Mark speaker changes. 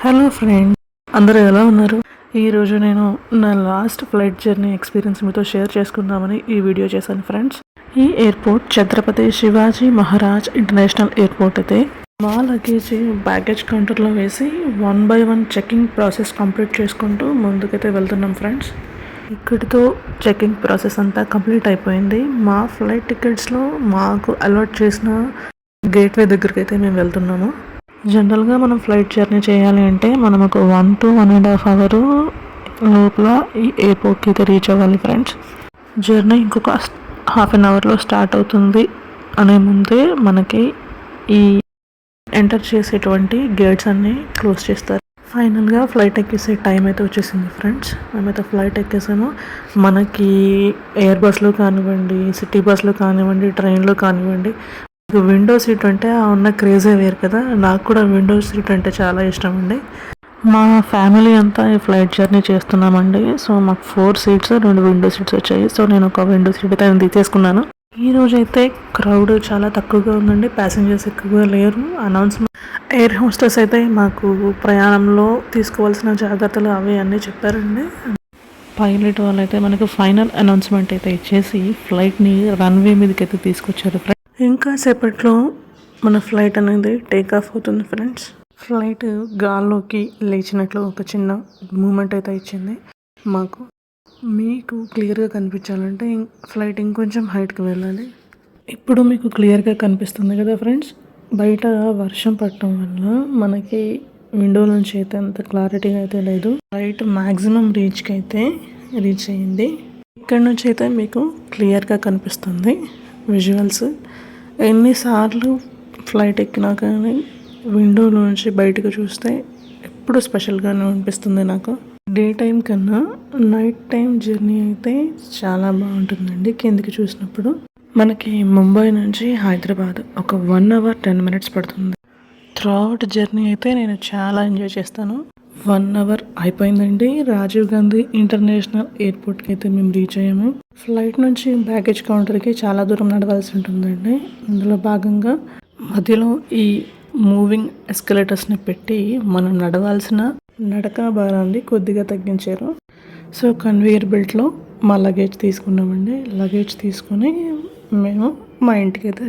Speaker 1: Hello friends, అందరూ ఎలా ఉన్నారు? ఈరోజు నేను నా లాస్ట్ ఫ్లైట్ జర్నీ ఎక్స్పీరియన్స్ మీతో షేర్ చేసుకుందామని ఈ వీడియో చేశాను ఫ్రెండ్స్. ఈ airport Chhatrapati Shivaji Maharaj international airport అయితే మా లగేజ్ బ్యాగేజ్ కౌంటర్లో వేసి 1 by 1 చెకింగ్ ప్రాసెస్ కంప్లీట్ చేసుకుంటూ ముందుకైతే వెళ్తున్నాం ఫ్రెండ్స్. ఇక్కడితో చెకింగ్ ప్రాసెస్ అంతా కంప్లీట్ అయిపోయింది. మా ఫ్లైట్ టికెట్స్లో మాకు అలాట్ చేసిన గేట్వే దగ్గరికి అయితే మేము వెళ్తున్నాము. జనరల్గా మనం ఫ్లైట్ జర్నీ చేయాలి అంటే మనం ఒక 1 to 1.5 hour లోపల ఈ ఎయిర్పోర్ట్కి అయితే రీచ్ అవ్వాలి ఫ్రెండ్స్. జర్నీ ఇంకొక హాఫ్ అన్ అవర్లో స్టార్ట్ అవుతుంది అనే ముందే మనకి ఈ ఎంటర్ చేసేటువంటి గేట్స్ అన్నీ క్లోజ్ చేస్తారు. ఫైనల్గా ఫ్లైట్ ఎక్కేసే టైం అయితే వచ్చేసింది ఫ్రెండ్స్. మేమైతే ఫ్లైట్ ఎక్కేసాము. మనకి ఎయిర్ బస్లో కానివ్వండి, సిటీ బస్లో కానివ్వండి, ట్రైన్లో కానివ్వండి, విండో సీట్ అంటే ఉన్న క్రేజే వేరు కదా. నాకు కూడా విండో సీట్ అంటే చాలా ఇష్టం అండి. మా ఫ్యామిలీ అంతా ఈ ఫ్లైట్ జర్నీ చేస్తున్నామండి. సో మాకు 4 seats 2 విండో సీట్స్ వచ్చాయి. సో నేను ఒక విండో సీట్ అయితే తీసేసుకున్నాను. ఈరోజు అయితే క్రౌడ్ చాలా తక్కువగా ఉందండి, ప్యాసింజర్స్ ఎక్కువగా లేరు. అనౌన్స్మెంట్ ఎయిర్ హోస్టెస్ అయితే మాకు ప్రయాణంలో తీసుకోవాల్సిన జాగ్రత్తలు అవి అన్నీ చెప్పారండి. పైలట్ వాళ్ళు అయితే మనకు ఫైనల్ అనౌన్స్మెంట్ అయితే ఇచ్చేసి ఫ్లైట్ని రన్వే మీదకి అయితే తీసుకొచ్చారు. ఇంకా సేపట్లో మన ఫ్లైట్ అనేది టేక్ ఆఫ్ అవుతుంది ఫ్రెండ్స్. ఫ్లైట్ గాల్లోకి లేచినట్లు ఒక చిన్న మూమెంట్ అయితే ఇచ్చింది మాకు. మీకు క్లియర్గా కనిపించాలంటే ఫ్లైట్ ఇంకొంచెం హైట్కి వెళ్ళాలి. ఇప్పుడు మీకు క్లియర్గా కనిపిస్తుంది కదా ఫ్రెండ్స్. బయట వర్షం పడటం వల్ల మనకి విండో నుంచి అయితే అంత క్లారిటీగా అయితే లేదు. ఫ్లైట్ మ్యాక్సిమం రీచ్ అయ్యింది. ఇక్కడ నుంచి అయితే మీకు క్లియర్గా కనిపిస్తుంది విజువల్స్. ఎన్నిసార్లు ఫ్లైట్ ఎక్కినా కానీ విండోలో నుంచి బయటకు చూస్తే ఎప్పుడు స్పెషల్గానే అనిపిస్తుంది నాకు. డే టైం కన్నా నైట్ టైం జర్నీ అయితే చాలా బాగుంటుందండి. కిందికి చూసినప్పుడు మనకి ముంబై నుంచి హైదరాబాద్ ఒక 1 hour 10 minutes పడుతుంది. త్రూఅవుట్ జర్నీ అయితే నేను చాలా ఎంజాయ్ చేస్తాను. 1 hour అయిపోయిందండి. రాజీవ్ గాంధీ ఇంటర్నేషనల్ ఎయిర్పోర్ట్కి అయితే మేము రీచ్ అయ్యాము. ఫ్లైట్ నుంచి బ్యాగేజ్ కౌంటర్కి చాలా దూరం నడవాల్సి ఉంటుందండి. అందులో భాగంగా మధ్యలో ఈ మూవింగ్ ఎస్కలేటర్స్ని పెట్టి మనం నడవాల్సిన నడక భారాన్ని కొద్దిగా తగ్గించారు. సో కన్వేయర్ బెల్ట్లో మా లగేజ్ తీసుకున్నామండి. లగేజ్ తీసుకొని మేము మా ఇంటికి అయితే